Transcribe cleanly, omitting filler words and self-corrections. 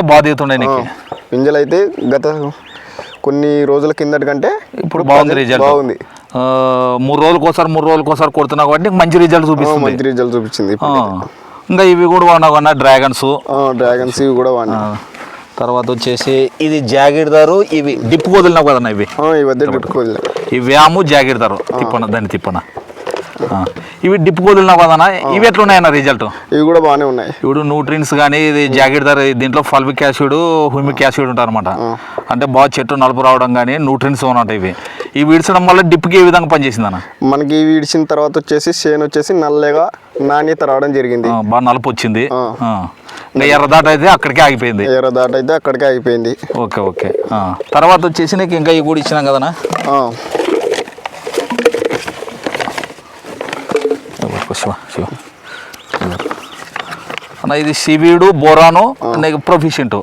బాగా దిగుతుండే నీకు పింజలు అయితే గత కొన్ని రోజుల కిందటి కంటే ఇప్పుడు బాగుంది రిజల్ట్. బాగుంది. 3 రోజులకోసారి కొడుతున్నావు కాబట్టి నీకు మంచి రిజల్ట్ చూపిస్తుంది. మంచి రిజల్ట్ చూపించింది. ఇంకా ఇవి కూడా వాడినా డ్రాగన్స్ ఇవి కూడా వాడినా. తర్వాత వచ్చేసి ఇది జాగిర్దారు, ఇవి డిప్పు వదిలినావు కదన్నా ఇవి ఈ వ్యాము జాగిర్దారు దాన్ని తిప్పన ఇవి డిప్పు వదిలినావు కదన్నా. ఇవి ఎట్లున్నాయన్న రిజల్ట్? ఇవి కూడా బాగానే ఉన్నాయి. ఇప్పుడు న్యూట్రియన్స్ కానీ ఇది జాగిర్దారు దీంట్లో ఫల్విక్ యాసిడ్ హ్యూమిక్ యాసిడ్ ఉంటారు అనమాట. అంటే బాగా చెట్టు నలుపు రావడం కానీ న్యూట్రియన్స్ ఉంటాయి. ఇవి విడిచడం వల్ల డిప్కి ఏ విధంగా పనిచేసింది అన్న? మనకి ఇవి విడిచిన తర్వాత వచ్చేసి చేను వచ్చేసి నల్లగా నాణ్యత రావడం జరిగింది. బాగా నలుపు వచ్చింది. ఇంకా ఎర్రదాట అయితే అక్కడికే ఆగిపోయింది. ఓకే. తర్వాత వచ్చేసి నీకు ఇంకా ఇవి కూడా ఇచ్చినాం కదనా. అన్న ఇది సివీడు బోరాను ప్రొఫిషియంట్